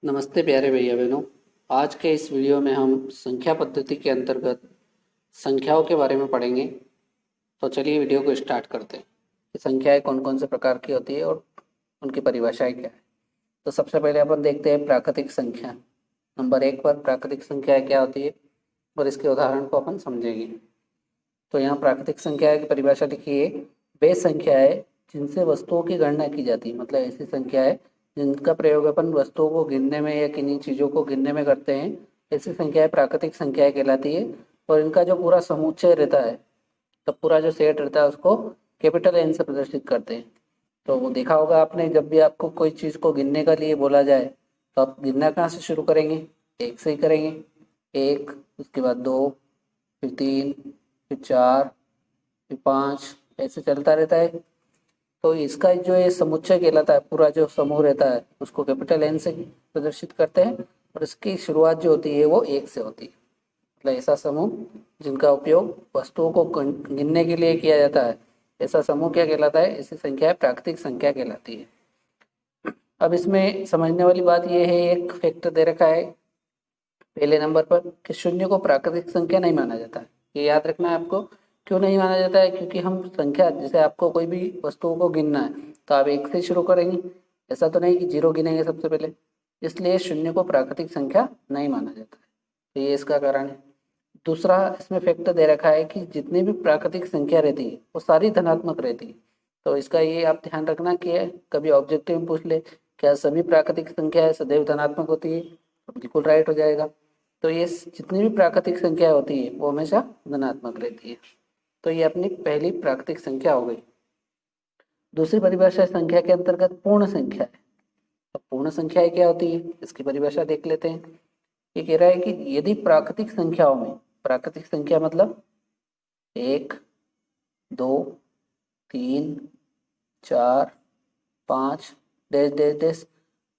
नमस्ते प्यारे भैया बहनों। आज के इस वीडियो में हम संख्या पद्धति के अंतर्गत संख्याओं के बारे में पढ़ेंगे। तो चलिए वीडियो को स्टार्ट करते हैं कि संख्याएं कौन कौन से प्रकार की होती है और उनकी परिभाषाएं क्या है। तो सबसे पहले अपन देखते हैं प्राकृतिक संख्या। नंबर 1 पर प्राकृतिक संख्याएं क्या होती है और इसके उदाहरण को अपन समझेंगे। तो यहाँ प्राकृतिक संख्या की परिभाषा लिखी है, वे संख्याएं जिनसे वस्तुओं की गणना की जाती है। मतलब ऐसी संख्याएं जिनका प्रयोग अपन वस्तुओं को गिनने में या किन्हीं चीज़ों को गिनने में करते हैं, ऐसी संख्याएं प्राकृतिक संख्याएं कहलाती है। और इनका जो पूरा समुच्चय रहता है, तो पूरा जो सेट रहता है उसको कैपिटल एन से प्रदर्शित करते हैं। तो वो देखा होगा आपने, जब भी आपको कोई चीज़ को गिनने का लिए बोला जाए तो आप गिनना कहाँ से शुरू करेंगे? एक से ही करेंगे। एक, उसके बाद दो, फिर तीन, फिर चार, फिर पाँच, ऐसे चलता रहता है। तो इसका जो ये समुच्चय कहलाता है, पूरा जो समूह रहता है उसको कैपिटल एन से प्रदर्शित करते हैं। और इसकी शुरुआत जो होती है वो एक से होती है। मतलब ऐसा समूह जिनका उपयोग वस्तुओं को गिनने के लिए किया जाता है, ऐसा समूह क्या कहलाता है? ऐसी संख्या प्राकृतिक संख्या कहलाती है। अब इसमें समझने वाली बात यह है, एक फैक्टर दे रखा है पहले नंबर पर कि शून्य को प्राकृतिक संख्या नहीं माना जाता है। ये याद रखना है आपको। क्यों नहीं माना जाता है? क्योंकि हम संख्या, जैसे आपको कोई भी वस्तुओं को गिनना है तो आप एक से शुरू करेंगे, ऐसा तो नहीं कि जीरो गिनेंगे सबसे पहले। इसलिए शून्य को प्राकृतिक संख्या नहीं माना जाता है। तो ये इसका कारण है। दूसरा इसमें फैक्टर दे रखा है कि जितनी भी प्राकृतिक संख्या रहती है वो सारी धनात्मक रहती है। तो इसका ये आप ध्यान रखना कि कभी ऑब्जेक्टिव में पूछ ले क्या सभी प्राकृतिक संख्याएं सदैव धनात्मक होती है, तो बिल्कुल राइट हो जाएगा। तो ये जितनी भी प्राकृतिक संख्या होती है वो हमेशा धनात्मक रहती है। तो ये अपनी पहली प्राकृतिक संख्या हो गई। दूसरी परिभाषा संख्या के अंतर्गत पूर्ण संख्या है। अब पूर्ण संख्याएं क्या होती है इसकी परिभाषा देख लेते हैं। ये कह रहा है कि यदि प्राकृतिक संख्याओं में, प्राकृतिक संख्या मतलब एक, दो, तीन, चार, पाँच, डैश डैश डैश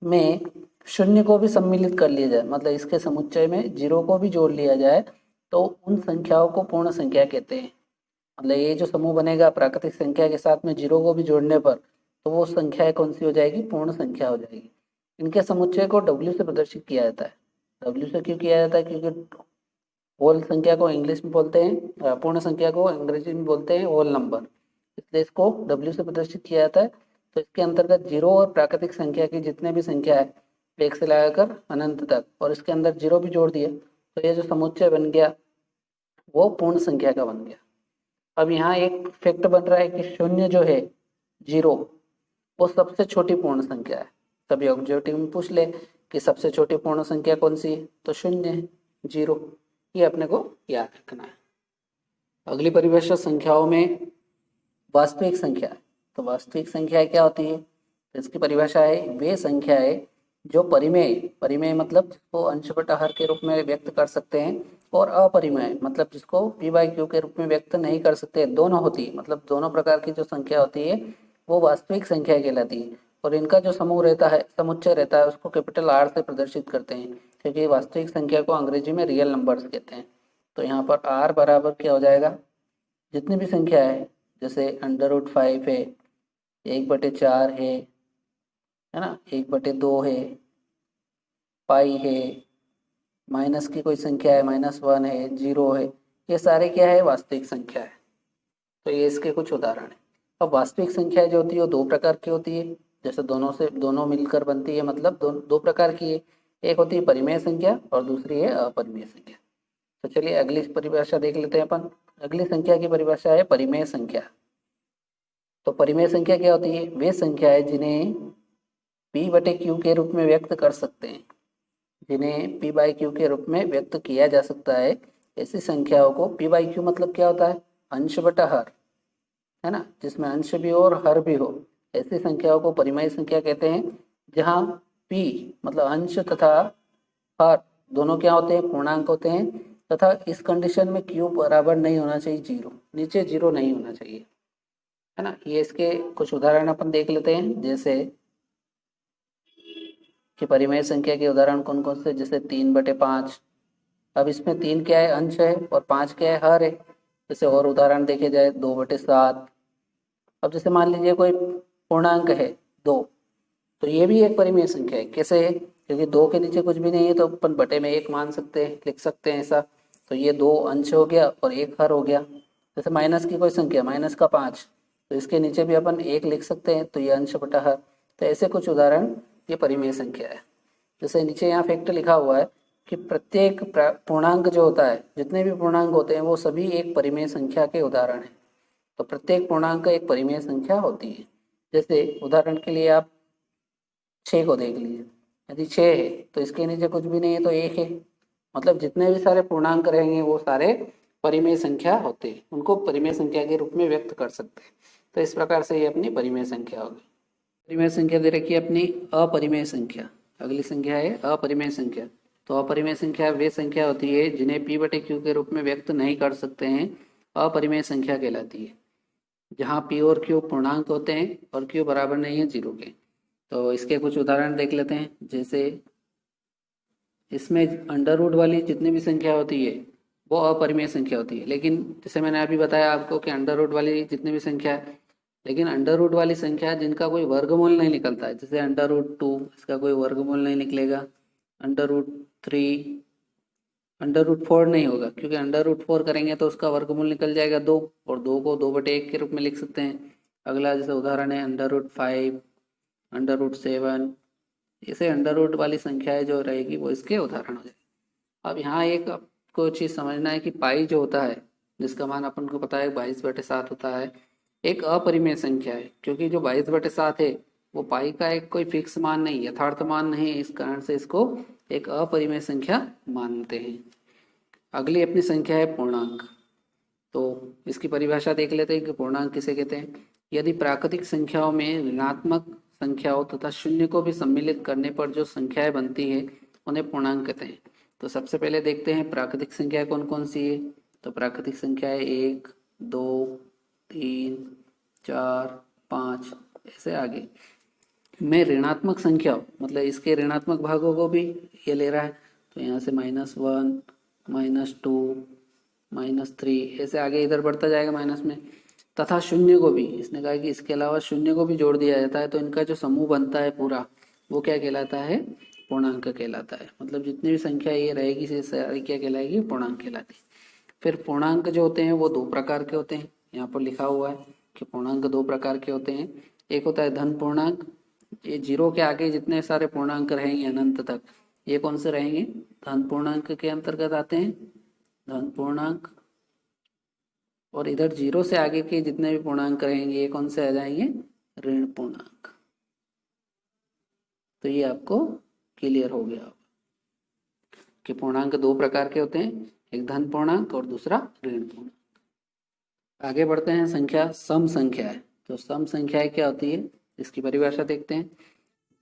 में शून्य को भी सम्मिलित कर लिया जाए, मतलब इसके समुच्चय में जीरो को भी जोड़ लिया जाए, तो उन संख्याओं को पूर्ण संख्या कहते हैं। मतलब ये जो समूह बनेगा प्राकृतिक संख्या के साथ में जीरो को भी जोड़ने पर, तो वो संख्या कौन सी हो जाएगी? पूर्ण संख्या हो जाएगी। इनके समुच्चय को डब्ल्यू से प्रदर्शित किया जाता है। डब्ल्यू से क्यों किया जाता है? क्योंकि होल संख्या को इंग्लिश में बोलते हैं, पूर्ण संख्या को अंग्रेजी में बोलते हैं होल नंबर, इसलिए इसको डब्ल्यू से प्रदर्शित किया जाता है। तो इसके अंतर्गत जीरो और प्राकृतिक संख्या की जितने भी संख्या है एक से लगाकर अनंत तक, और इसके अंदर जीरो भी जोड़ दिया, तो ये जो समुच्चय बन गया वो पूर्ण संख्या का बन गया। अब यहाँ एक फैक्ट बन रहा है कि शून्य जो है, जीरो, वो सबसे छोटी पूर्ण संख्या है। कभी ऑब्जेक्टिव में पूछ ले कि सबसे छोटी पूर्ण संख्या कौन सी है, तो शून्य है, जीरो। ये अपने को याद रखना है। अगली परिभाषा संख्याओं में वास्तविक संख्या। तो वास्तविक संख्या क्या होती है? तो इसकी परिभाषा है, वे संख्याएं जो परिमेय, परिमेय मतलब जिसको अंश बटा हर के रूप में व्यक्त कर सकते हैं, और अपरिमेय मतलब जिसको पी बाई क्यू के रूप में व्यक्त नहीं कर सकते, दोनों होती है। मतलब दोनों प्रकार की जो संख्या होती है वो वास्तविक संख्या कहलाती है। और इनका जो समूह रहता है, समुच्चय रहता है, उसको कैपिटल आर से प्रदर्शित करते हैं, क्योंकि वास्तविक संख्या को अंग्रेजी में रियल नंबर्स कहते हैं। तो यहाँ पर आर बराबर क्या हो जाएगा? जितनी भी संख्या है, जैसे √5 है, 1/4 है ना, 1/2 है, पाई है, माइनस की कोई संख्या है -1 है, 0 है, ये सारे क्या है? वास्तविक संख्या है। तो ये इसके कुछ उदाहरण है। अब वास्तविक संख्या जो होती है वो दो प्रकार की होती है, जैसे दोनों मिलकर बनती है, मतलब दो प्रकार की है। एक होती है परिमेय संख्या और दूसरी है अपरिमेय संख्या। तो चलिए अगली परिभाषा देख लेते हैं अपन। अगली संख्या की परिभाषा है परिमेय संख्या। तो परिमेय संख्या क्या होती है? वे संख्या है जिन्हें p/q के रूप में व्यक्त कर सकते हैं, जिन्हें p/q के रूप में व्यक्त किया जा सकता है। ऐसी संख्याओं को p/q मतलब क्या होता है? अंश बटा हर, है ना, जिसमें अंश भी हो और हर भी हो। ऐसी संख्याओं को परिमेय संख्या कहते हैं, जहाँ p मतलब अंश तथा हर दोनों क्या होते हैं? पूर्णांक होते हैं, तथा इस कंडीशन में q बराबर नहीं होना चाहिए जीरो, नीचे जीरो नहीं होना चाहिए, है ना। ये इसके कुछ उदाहरण अपन देख लेते हैं, जैसे कि परिमेय संख्या के उदाहरण कौन कौन से, जैसे 3/5। अब इसमें 3 क्या है? अंश है, और 5 क्या है? हर है। जैसे और उदाहरण देखे जाए 2/7। अब जैसे मान लीजिए कोई पूर्णांक है 2, तो ये भी एक परिमेय संख्या है। कैसे है? क्योंकि 2 के नीचे कुछ भी नहीं है तो अपन बटे में 1 मान सकते हैं, लिख सकते हैं ऐसा। तो ये 2 अंश हो गया और 1 हर हो गया। जैसे माइनस की कोई संख्या, माइनस का 5, तो इसके नीचे भी अपन 1 लिख सकते हैं, तो ये अंश बटा हर। तो ऐसे कुछ उदाहरण ये परिमेय संख्या है। जैसे नीचे यहाँ फैक्ट लिखा हुआ है कि प्रत्येक पूर्णांक जो होता है, जितने भी पूर्णांक होते हैं वो सभी एक परिमेय संख्या के उदाहरण हैं। तो प्रत्येक पूर्णांक एक परिमेय संख्या होती है। जैसे उदाहरण के लिए आप 6 को देख लीजिए, यदि 6 है तो इसके नीचे कुछ भी नहीं है तो 1 है। मतलब जितने भी सारे पूर्णांक रहेंगे वो सारे परिमेय संख्या होते हैं, उनको परिमेय संख्या के रूप में व्यक्त कर सकते हैं। तो इस प्रकार से ये अपनी परिमेय संख्या होगी। परिमेय संख्या दे रखी है अपनी अपरिमेय संख्या। अगली संख्या है अपरिमेय संख्या। तो अपरिमेय संख्या वे संख्या होती है जिन्हें p बटे q के रूप में व्यक्त नहीं कर सकते हैं, अपरिमेय संख्या कहलाती है। जहाँ p और q पूर्णांक होते हैं और q बराबर नहीं है 0 के। तो इसके कुछ उदाहरण देख लेते हैं। जैसे इसमें अंडर रूट वाली जितनी भी संख्या होती है वो अपरिमेय संख्या होती है, लेकिन जैसे मैंने अभी बताया आपको कि अंडर रूट वाली जितनी भी संख्या है, लेकिन अंडर रूट वाली संख्या जिनका कोई वर्गमूल नहीं निकलता है, जैसे अंडर रूट 2, इसका कोई वर्गमूल नहीं निकलेगा। अंडर रूट 3, अंडर रूट 4 नहीं होगा, क्योंकि अंडर रूट 4 करेंगे तो उसका वर्गमूल निकल जाएगा 2, और 2 को 2/1 के रूप में लिख सकते हैं। अगला जैसे उदाहरण है अंडर रूट 5, अंडर रूट 7, इसे अंडर रूट वाली संख्याएं जो रहेगी वो इसके उदाहरण हो जाएगी। अब यहाँ एक आपको चीज़ समझना है कि पाई जो होता है, जिसका मान अपन को पता है 22/7 होता है, एक अपरिमेय संख्या है, क्योंकि जो 22/7 है वो पाई का एक कोई फिक्स मान नहीं, यथार्थ मान नहीं है, इस कारण से इसको एक अपरिमेय संख्या मानते हैं। अगली अपनी संख्या है पूर्णांक। तो इसकी परिभाषा देख लेते हैं कि पूर्णांक किसे कहते हैं। यदि प्राकृतिक संख्याओं में ऋणात्मक संख्याओं तथा शून्य को भी सम्मिलित करने पर जो संख्याएं बनती है उन्हें पूर्णांक कहते हैं। तो सबसे पहले देखते हैं प्राकृतिक संख्या कौन कौन सी है। तो प्राकृतिक संख्या है 1, 2, 3, 4, 5, ऐसे आगे। में ऋणात्मक संख्या मतलब इसके ऋणात्मक भागों को भी ये ले रहा है, तो यहाँ से -1, -2, -3, ऐसे आगे इधर बढ़ता जाएगा माइनस में। तथा शून्य को भी इसने कहा कि इसके अलावा शून्य को भी जोड़ दिया जाता है, तो इनका जो समूह बनता है पूरा वो क्या कहलाता है, पूर्णांक कहलाता है। मतलब जितनी भी संख्या ये रहेगी ये सारी क्या कहलाएगी, पूर्णांक कहलाती है। फिर पूर्णांक जो होते हैं वो 2 प्रकार के होते हैं, यहाँ पर लिखा हुआ है कि पूर्णांक 2 प्रकार के होते हैं। एक होता है धन पूर्णांक, ये 0 के आगे जितने सारे पूर्णांक रहेंगे अनंत तक, ये कौन से रहेंगे, धन पूर्णांक के अंतर्गत आते हैं, धन पूर्णांक। और इधर 0 से आगे के जितने भी पूर्णांक रहेंगे ये कौन से आ जाएंगे, ऋण पूर्णांक। तो ये आपको क्लियर हो गया कि पूर्णांक 2 प्रकार के होते हैं, एक धन पूर्णांक और दूसरा ऋण पूर्णांक। आगे बढ़ते हैं, संख्या सम संख्या है। तो सम संख्याएं क्या होती है, इसकी परिभाषा देखते हैं।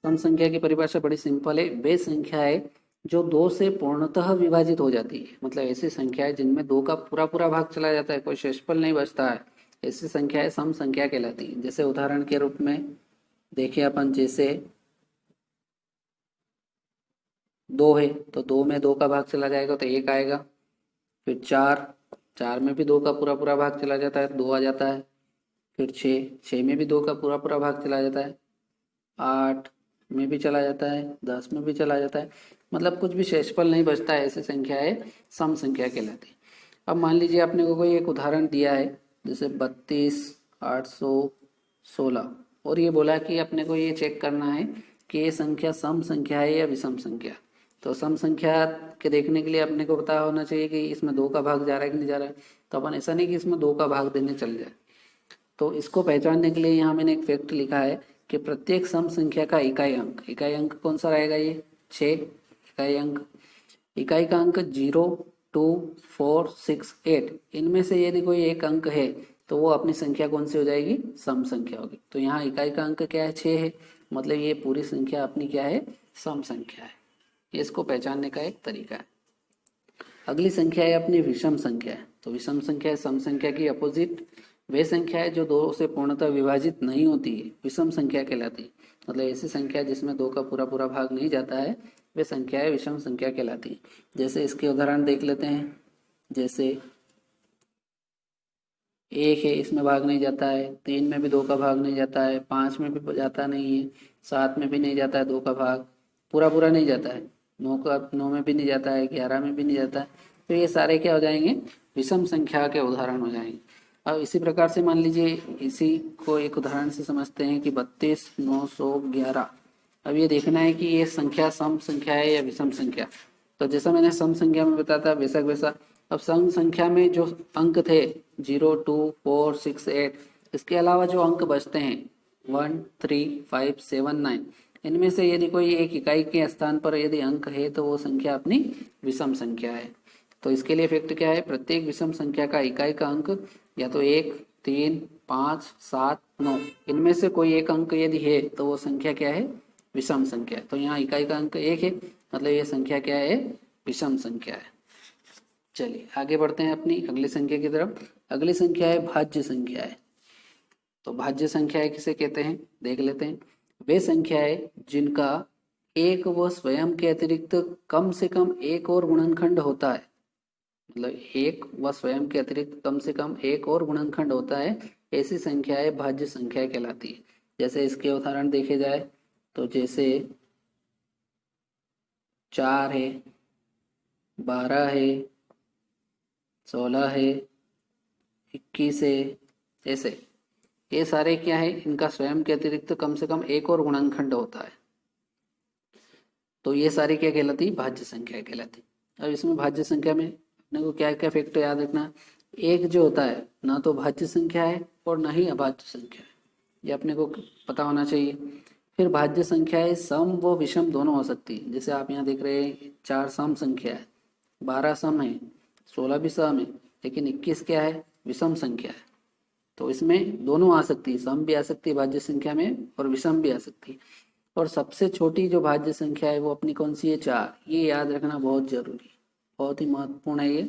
सम संख्या की परिभाषा बड़ी सिंपल है, वे संख्याएं जो 2 से पूर्णतः विभाजित हो जाती है, मतलब ऐसी संख्याएं जिनमें 2 का पूरा पूरा भाग चला जाता है, कोई शेषफल नहीं बचता है, ऐसी संख्याएं सम संख्या कहलाती है। जैसे उदाहरण के रूप में देखिए अपन, जैसे 2 है तो 2 में 2 का भाग चला जाएगा तो 1 आएगा। फिर 4 में भी 2 का पूरा पूरा भाग चला जाता है, 2 आ जाता है। फिर 6 में भी 2 का पूरा पूरा भाग चला जाता है, 8 में भी चला जाता है, 10 में भी चला जाता है, मतलब कुछ भी शेषफल नहीं बचता है, ऐसी संख्याएं सम संख्या कहलाती है। अब मान लीजिए आपने को कोई एक उदाहरण दिया है, जैसे 32,816, और ये बोला कि अपने को ये चेक करना है कि ये संख्या सम संख्या है या विषम संख्या। तो सम संख्या के देखने के लिए अपने को पता होना चाहिए कि इसमें 2 का भाग जा रहा है कि नहीं जा रहा है। तो अपन ऐसा नहीं कि इसमें 2 का भाग देने चल जाए। तो इसको पहचानने के लिए यहाँ मैंने एक फैक्ट लिखा है कि प्रत्येक सम संख्या का इकाई अंक कौन सा रहेगा, ये 6 इकाई अंक। इकाई का अंक 0, 2, 4, 6, 8, इनमें से यदि कोई एक अंक है तो वो अपनी संख्या कौन सी हो जाएगी, सम संख्या होगी। तो यहाँ इकाई का अंक क्या है, 6 है, मतलब ये पूरी संख्या अपनी क्या है, सम संख्या है। इसको पहचानने का एक तरीका है। अगली संख्या है अपनी विषम संख्या है। तो विषम संख्या है सम संख्या की अपोजिट, वे संख्या है जो 2 से पूर्णतः विभाजित नहीं होती है, विषम संख्या कहलाती है। मतलब ऐसी संख्या जिसमें 2 का पूरा पूरा भाग नहीं जाता है, वे संख्याएं विषम संख्या कहलाती है। जैसे इसके उदाहरण देख लेते हैं। जैसे 1 है, इसमें भाग नहीं जाता है, 3 में भी 2 का भाग नहीं जाता है, 5 में भी जाता नहीं है, 7 में भी नहीं जाता है 2 का भाग, पूरा पूरा नहीं जाता है, 9 में भी नहीं जाता है, 11 में भी नहीं जाता है, तो ये सारे क्या हो जाएंगे, विषम संख्या के उदाहरण हो जाएंगे। अब इसी प्रकार से मान लीजिए, इसी को एक उदाहरण से समझते हैं कि 32, 911। अब ये देखना है कि ये संख्या सम संख्या है या विषम संख्या। तो जैसा मैंने सम संख्या में बताया था वैसा वैसा अब सम संख्या में जो अंक थे 0, 2, 4, 6, 8, इसके अलावा जो अंक बचते हैं 1, 3, 5, 7, 9, इनमें से यदि कोई एक इकाई के स्थान पर यदि अंक है तो वो संख्या अपनी विषम संख्या है। तो इसके लिए इफेक्ट क्या है, प्रत्येक विषम संख्या का इकाई का अंक या तो 1, 3, 5, 7, 9, इनमें से कोई एक अंक यदि है तो वो संख्या क्या है, विषम संख्या। तो यहाँ इकाई का अंक 1 है, मतलब ये संख्या क्या है, विषम संख्या है। चलिए आगे बढ़ते हैं अपनी अगली संख्या की तरफ। अगली संख्या है भाज्य संख्या है। तो भाज्य संख्याएं किसे कहते हैं देख लेते हैं। वे संख्याएं जिनका एक व स्वयं के अतिरिक्त कम से कम एक और गुणनखंड होता है, मतलब एक व स्वयं के अतिरिक्त कम से कम एक और गुणनखंड होता है, ऐसी संख्याएं भाज्य संख्या कहलाती है। जैसे इसके उदाहरण देखे जाए तो जैसे 4 है, 12 है, 16 है, 21 है, ऐसे ये सारे क्या है, इनका स्वयं के अतिरिक्त कम से कम एक और गुणनखंड होता है। तो ये सारी क्या कहलाती है, भाज्य संख्या कहलाती है। अब इसमें भाज्य संख्या में अपने को क्या क्या फैक्टर याद रखना, एक जो होता है ना तो भाज्य संख्या है और ना ही अभाज्य संख्या है, ये अपने को पता होना चाहिए। फिर भाज्य संख्याएं सम व विषम दोनों हो सकती है। जैसे आप यहाँ देख रहे हैं 4 सम संख्या है, 12 सम है, 16 भी सम है, लेकिन 21 क्या है, विषम संख्या है। तो इसमें दोनों आ सकती है, सम भी आ सकती है भाज्य संख्या में और विषम भी आ सकती है। और सबसे छोटी जो भाज्य संख्या है वो अपनी कौन सी है, 4। ये याद रखना बहुत जरूरी, बहुत ही महत्वपूर्ण है ये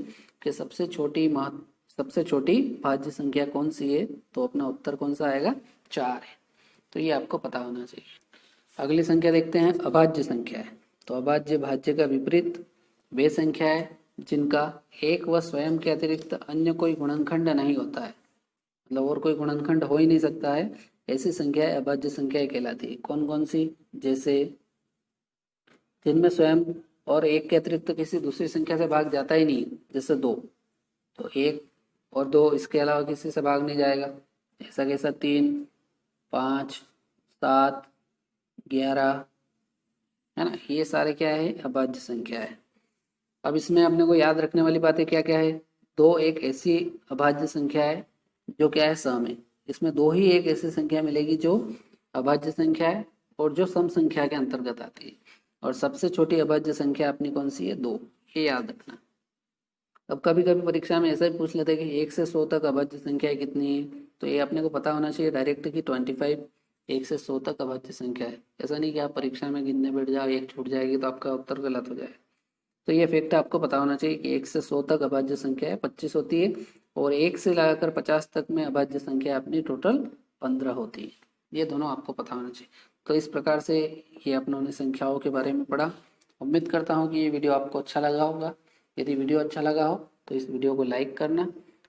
कि सबसे छोटी भाज्य संख्या कौन सी है, तो अपना उत्तर कौन सा आएगा, 4 है। तो ये आपको पता होना चाहिए। अगली संख्या देखते हैं, अभाज्य संख्या है। तो अभाज्य भाज्य का विपरीत वे संख्या है जिनका एक व स्वयं के अतिरिक्त अन्य कोई गुणनखंड नहीं होता है, मतलब और कोई गुणनखंड हो ही नहीं सकता है, ऐसी संख्याएं अभाज्य संख्याएं कहलाती है। कौन कौन सी, जैसे जिनमें स्वयं और एक के अतिरिक्त किसी दूसरी संख्या से भाग जाता ही नहीं, जैसे 2, तो 1 और 2 इसके अलावा किसी से भाग नहीं जाएगा। ऐसा कैसा, 3, 5, 7, 11, है ना, ये सारे क्या है, अभाज्य संख्या है। अब इसमें अपने को याद रखने वाली बातें क्या क्या है, 2 एक ऐसी अभाज्य संख्या है जो क्या है, सम है। इसमें 2 ही एक ऐसी संख्या मिलेगी जो अभाज्य संख्या है और जो सम संख्या के अंतर्गत आती है। और सबसे छोटी अभाज्य संख्या अपनी कौन सी है, 2, ये याद रखना। अब कभी कभी परीक्षा में ऐसा ही पूछ लेते हैं कि 1 से 100 तक अभाज्य संख्या कितनी है, तो ये अपने को पता होना चाहिए डायरेक्ट कि 25 1 से 100 तक अभाज्य संख्या है। ऐसा नहीं कि आप परीक्षा में गिनने बैठ जाओ, एक छूट जाएगी तो आपका उत्तर गलत हो जाए। तो ये फैक्ट आपको पता होना चाहिए कि 1 से 100 तक अभाज्य संख्या है 25 होती है, और 1 से लगाकर 50 तक में अभाज्य संख्या अपनी टोटल 15 होती है। ये दोनों आपको पता होना चाहिए। तो इस प्रकार से ये अपनों संख्याओं के बारे में पढ़ा। उम्मीद करता हूँ कि ये वीडियो आपको अच्छा लगा होगा। यदि वीडियो अच्छा लगा हो तो इस वीडियो को लाइक करना,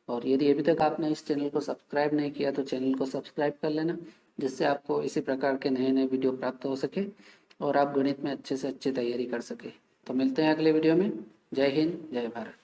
और यदि अभी तक आपने इस चैनल को सब्सक्राइब नहीं किया तो चैनल को सब्सक्राइब कर लेना, जिससे आपको इसी प्रकार के नए नए वीडियो प्राप्त हो सके और आप गणित में अच्छे से अच्छी तैयारी कर सके। तो मिलते हैं अगले वीडियो में। जय हिंद, जय भारत।